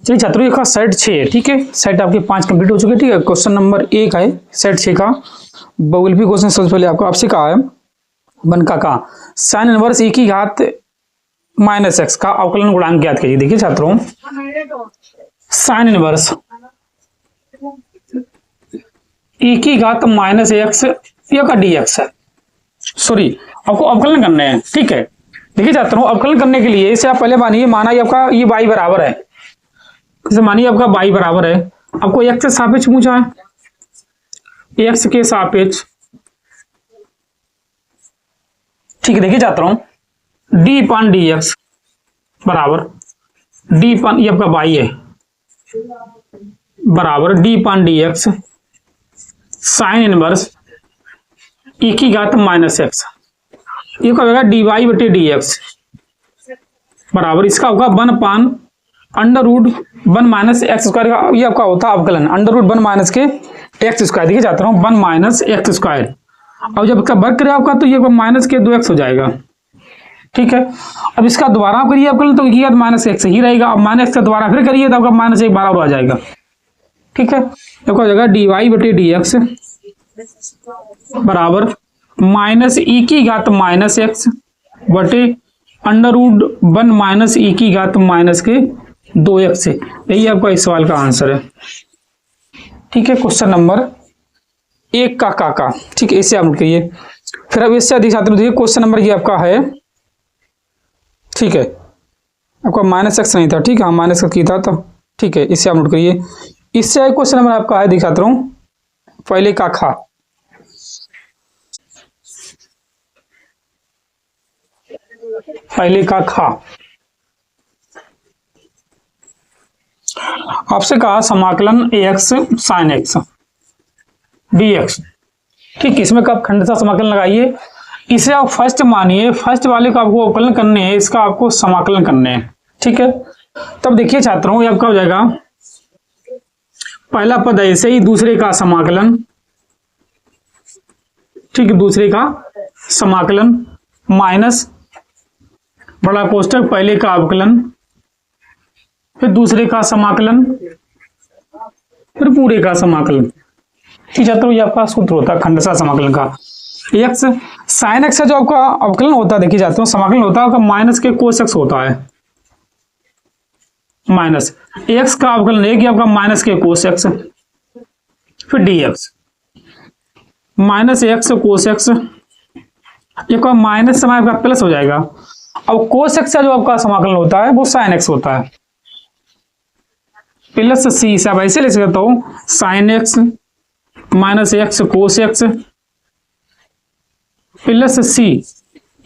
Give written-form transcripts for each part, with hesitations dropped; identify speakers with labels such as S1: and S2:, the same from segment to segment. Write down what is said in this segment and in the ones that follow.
S1: चलिए छात्रों, ये सेट 6 है, ठीक है। सेट आपके 5 कंप्लीट हो चुके हैं, ठीक है। क्वेश्चन नंबर 1 है सेट 6 का बहुविकल्पी क्वेश्चन। सबसे पहले आपसे कहा है वन का साइन इनवर्स e की घात माइनस एक्स का अवकलन गुणांक ज्ञात कीजिए। देखिए छात्रों, साइन इनवर्स e की घात माइनस एक्स ये का dx है, सॉरी आपको अवकलन करने हैं, ठीक है। देखिए छात्रों, अवकलन करने के लिए इसे आप पहले मानिए, माना ये आपका ये y बराबर है, जैसे मानिए आपका y बराबर है, आपको x से सापेक्ष पूछा है, x के सापेक्ष, ठीक है। देखिए छात्रों, d पान dx बराबर d पान ये आपका y है बराबर d पान dx साइन इनवर्स e की घात माइनस एक्स, ये क्या होगा dy बटे dx बराबर इसका होगा 1 पान under root 1 minus x square का, ये आपका होता है अवकलन अंडर रूट 1 माइनस के एक्स स्क्वायर। देखिए जाता हूँ 1 माइनस एक्स स्क्वायर, अब जब इसका वर्ग करें आपका तो ये माइनस के 2x हो जाएगा, ठीक है। अब इसका दोबारा करिए अवकलन तो ये माइनस एक्स ही रहेगा, अब माइनस एक्स का दोबारा फिर करिए तो आपका माइनस 1 बराबर आ जाएगा, ठीक है। तो क्या हो जाएगा dy बटे dx बराबर माइनस e की घात माइनस एक्स बटे अंडर रूट 1 माइनस e की घात माइनस के 2x से। यही आपका इस सवाल का आंसर है, ठीक है। क्वेश्चन नंबर 1 का ठीक है, इससे आप नोट करिए। फिर अब इससे अधिक छात्र देखिए, क्वेश्चन नंबर ये आपका है, ठीक है। आपका माइनस एक्स नहीं था, ठीक है, माइनस एक्स की था तो ठीक है, इससे आप नोट करिए। इससे क्वेश्चन नंबर आपका है दिखा छात्रों पहले का खा, पहले का खा आपसे कहा समाकलन ax sin x dx, ठीक। इसमें कब खंडता समाकलन लगाइए, इसे आप फर्स्ट मानिए, फर्स्ट वाले का आपको अवकलन करने हैं, इसका आपको समाकलन करने हैं, ठीक है। तब देखिए छात्रों, ये आपका हो जाएगा पहला पद ऐसे ही, दूसरे का समाकलन, ठीक है, दूसरे का समाकलन माइनस बड़ा कोष्टक पहले का अवकलन, फिर दूसरे का समाकलन, फिर पूरे का समाकलन, ठीक है। तो ये आपका सूत्र होता है खंडसा समाकलन का। एक्स साइन एक्स का जो आपका अवकलन होता है, देखिए जाते हैं समाकलन होता है आपका माइनस के कोस एक्स होता है, माइनस एक्स का अवकलन है कि आपका माइनस के कोस एक्स, फिर dx minus X cos x, ये का माइनस समय आपका प्लस हो जाएगा। अब कोस एक्स का जो आपका समाकलन होता है वो साइन एक्स होता है, प्लस सी से आप ऐसे ले सकता हूं sine X minus X cos X plus C,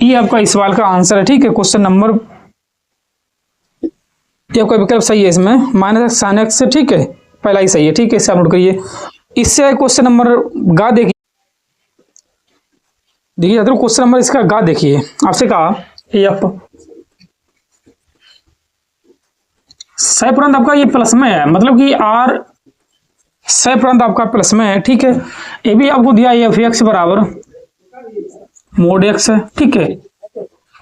S1: ये आपका इस सवाल का आंसर है, ठीक है। क्वेश्चन नंबर ये आपका विकल्प सही है, इसमें माइनस एक्स साइन एक्स, ठीक है, पहला ही सही है, ठीक है। इससे आप नोट करिए। इससे क्वेश्चन नंबर गा देखिए, क्वेश्चन नंबर इसका गा देखिए, आपसे कहा एफ सैपरंत आपका ये प्लस में है, मतलब कि आर सैपरंत आपका प्लस में है, ठीक है। ये भी आपको दिया एफ एक्स बराबर मोड एक्स है, ठीक है।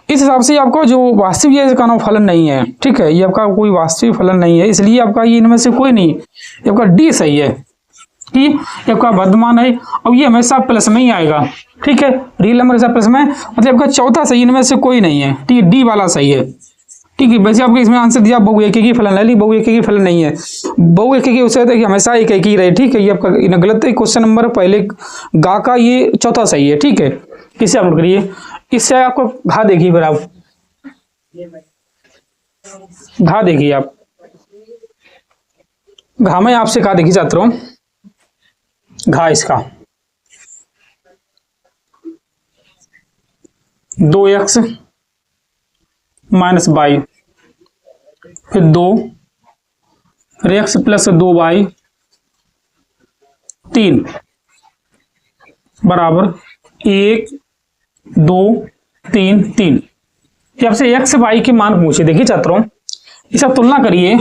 S1: इस हिसाब से आपका जो वास्तविक ये इसका फलन नहीं है, ठीक है, ये आपका कोई वास्तविक फलन नहीं है, इसलिए आपका ये इनमें से कोई नहीं, ये आपका डी सही है, कि ये आपका वर्धमान है, अब ये हमेशा प्लस में ही आएगा, ठीक है। रियल नंबर हमेशा प्लस में, मतलब आपका चौथा सही, इनमें से कोई नहीं है, ठीक है, डी वाला सही है, ठीक है। वैसे आपको इसमें आंसर दिया बहु एक ही फलन है, लेकिन बहु एक ही फलन नहीं है, बहु एक ही उससे हमेशा एक ही रहे, ठीक है। ये आपका गलत है, क्वेश्चन नंबर पहले गा का ये चौथा सही है, ठीक है। इसे आप नोट करिए। इससे आपको घा देखिए, फिर आप घा देखिए, आप घा में आपसे कहा देखिए छात्रों, घा इसका 2x माइनस वाई, फिर 2 फिर x प्लस 2y 3 बराबर 1 2 3 3। आपसे x y के मान पूछे, देखिए छात्रों इसका तुलना करिए,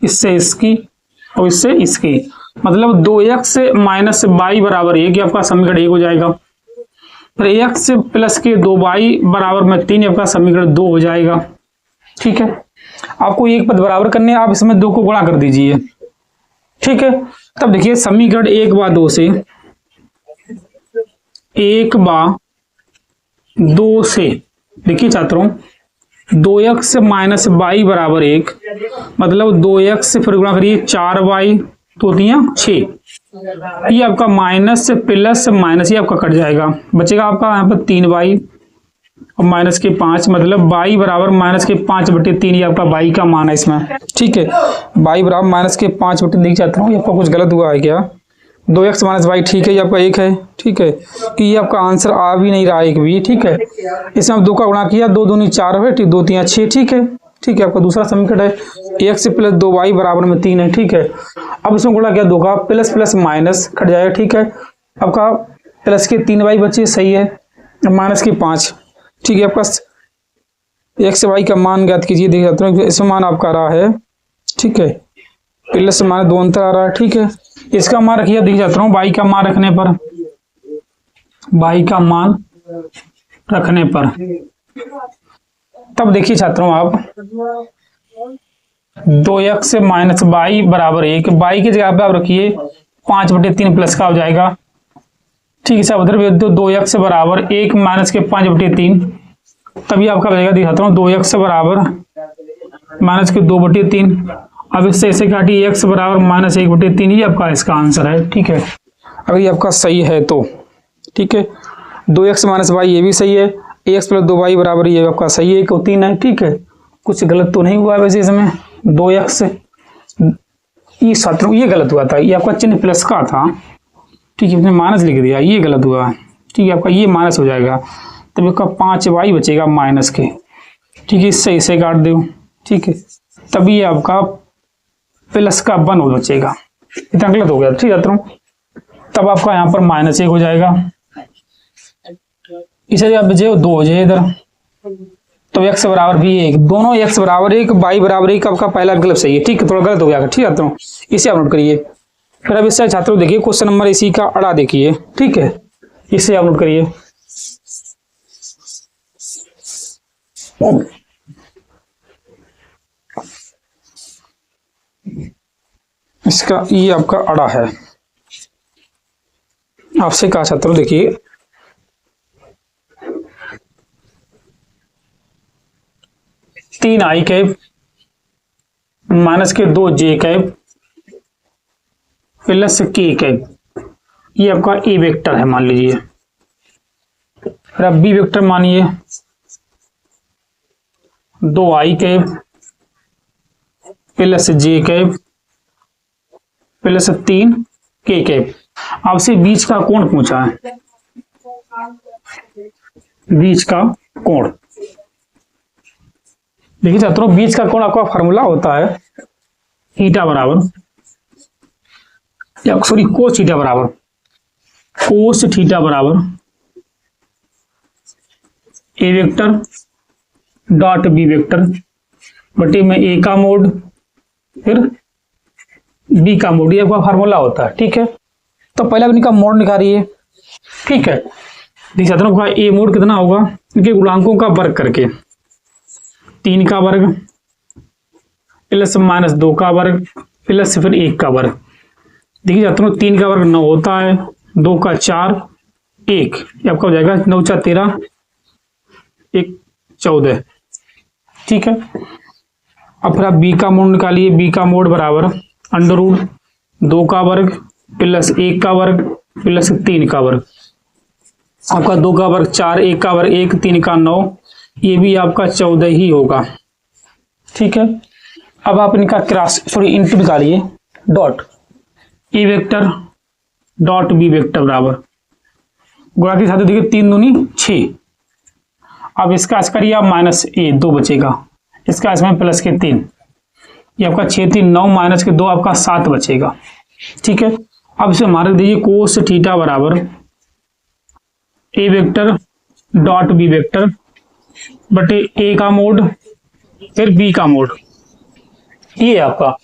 S1: इससे इसकी और इससे इसकी, मतलब 2x माइनस वाई बराबर 1, आपका समीकरण 1 हो जाएगा। फिर x प्लस के 2y बराबर में 3, आपका समीकरण 2 हो जाएगा, ठीक है। आपको एक पद बराबर करने हैं, आप इसमें 2 को गुणा कर दीजिए, ठीक है। तब देखिए समीकरण 1/2 से 1/2 से देखिए छात्रों 2x माइनस वाई बराबर 1, मतलब 2x फिर गुणा करिए 4y, तो होती है 6। ये आपका माइनस प्लस माइनस ये आपका कट जाएगा, बचेगा आपका यहाँ पर 3y और माइनस के 5, मतलब y बराबर माइनस के 5/3, ये आपका y का मान है इसमें, ठीक है। y बराबर माइनस के 5/3 देख चाहता हूँ, ये आपका कुछ गलत हुआ है क्या? 2x माइनस वाई, ठीक है, ये आपका 1 है, ठीक है, कि ये आपका आंसर आ भी नहीं रहा एक भी, ठीक है। इसमें आप 2 का गुणा किया, 2 दूनी 4 है, ठीक, 2 3 6, ठीक है, ठीक है। आपका दूसरा समीकरण है 1 प्लस 2y बराबर में 3 है, ठीक है। अब इसमें गुणा किया 2 का, प्लस प्लस माइनस कट जाएगा, ठीक है। आपका प्लस के 3y बचे, सही है, माइनस के 5, ठीक है। आपका x y का मान ज्ञात कीजिए, देख सकते हैं इसमें मान आपका आ रहा है, ठीक है, प्लस माइनस 2 अंतर आ रहा है, ठीक है। इसका मान रखिए, देख जाता हूँ y का मान रखने पर, y का मान रखने पर, तब देखिए छात्रों आप 2x माइनस वाई बराबर 1, y की जगह पे आप रखिए 5/3 प्लस का हो जाएगा, ठीक है। सब उधर भेज दो, 2x बराबर 1 माइनस के 5/3, तभी आपका बचेगा, दिखाता हूँ 2x बराबर माइनस के 2/3। अब इससे ऐसे काटी x बराबर माइनस 1/3, ही आपका इसका आंसर है, ठीक है। अगर ये आपका सही है तो, ठीक है, 2x माइनस वाई ये भी सही है, x प्लस 2y बराबर ये आपका सही है, 1 और 3 है, ठीक है। कुछ गलत तो नहीं हुआ वैसे इसमें, 2x ये छात्रों ये गलत हुआ था, ये आपका चिन्ह प्लस का था, ठीक है, इसमें माइनस लिख दिया, ये गलत हुआ, ठीक है। आपका ये माइनस हो जाएगा, तब आपका 5y बचेगा माइनस के, ठीक है, इससे इसे काट दो, ठीक है, तभी आपका प्लस का 1 हो बचेगा, इतना गलत हो गया, ठीक है छात्रों। तब आपका यहाँ पर -1 हो जाएगा, इसे जब बचे 2 हो जाए इधर, तो x बराबर भी 1, दोनों x बराबर 1 y बराबर 1 आपका पहला विकल्प सही है, ठीक है, थोड़ा गलत हो गया, ठीक है छात्रों, इसे आप नोट करिए। फिर अब इससे छात्रों देखिए क्वेश्चन नंबर इसी का अड़ा देखिए, ठीक है, इसे आप नोट करिए। इसका ये आपका अड़ा है, आपसे कहा छात्रों देखिए 3i कैप माइनस के 2j cap plus k cap, ये आपका ए वेक्टर है मान लीजिए। फिर अब बी वेक्टर मानिए 2i cap plus j cap plus 3k cap. आपसे बीच का कोण पूछा है, बीच का कोण, देखिए छात्रों बीच का कोण आपका फार्मूला होता है थीटा बराबर, या सॉरी कोस थीटा बराबर, कोस थीटा बराबर ए वेक्टर डॉट बी वेक्टर बटे में ए का मोड फिर बी का मोड, ये आपका फार्मूला होता है, ठीक है। तो पहले इनका मोड निकालिए, ठीक है। देख सकते हैं ए मोड कितना होगा, इनके गुणांकों का वर्ग करके 3 का वर्ग प्लस माइनस 2 का वर्ग प्लस फिर 1 का वर्ग। देखिए जाते हैं 3 का वर्ग 9 होता है, 2 का 4, 1, ये आपका हो जाएगा 9 4 13, 1 14, ठीक है। अब फिर आप बी का मोड निकालिए, बी का मोड बराबर अंडर रूट 2 का वर्ग प्लस 1 का वर्ग प्लस 3 का वर्ग, आपका 2 का वर्ग 4, 1 का वर्ग 1, 3 का 9, ये भी आपका 14 ही होगा, ठीक है। अब आप इनका क्रॉस इंटू निकालिए, dot A vector dot B vector बराबर गुणा के साथ देखिए 3 दूनी 6, अब इसका करिए आप माइनस ए 2 बचेगा, इसका इसमें प्लस के 3, ये आपका 6 3 9 माइनस के 2 आपका 7 बचेगा, ठीक है। अब इसे मार दीजिए कोस थीटा बराबर ए वेक्टर डॉट बी वेक्टर बटे ए का मोड फिर बी का मोड, ये आपका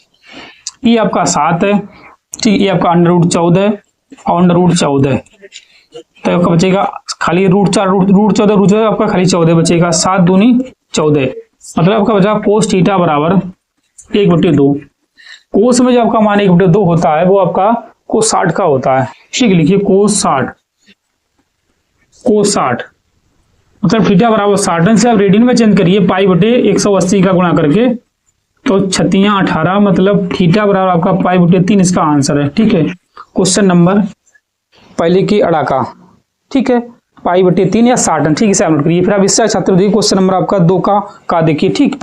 S1: 7 है, ठीक, ये आपका अंडर रूट 14 और अंडर रूट 14, तो आपका बचेगा खाली रूट 4 रूट 14 आपका खाली 14 बचेगा, 7 दूनी 14, मतलब आपका बचा कोस थीटा बराबर 1/2। कोस में जो आपका मान 1/2 होता है वो आपका कोस 60 का होता है। ठीक, लिखिए कोस 60, कोस 60 मतलब थीटा बराबर 60 से आप रेडियन में चेंज करिए π/180 का गुणा करके, तो 6×18 मतलब थीटा बराबर आपका π/3 इसका आंसर है। ठीक है, क्वेश्चन नंबर पहले की अड़ाका। ठीक है, π/3 या 60। ठीक है, इसे आप नोट करिए। फिर आप इससे छात्र देखिए क्वेश्चन नंबर आपका 2 का देखिए। ठीक।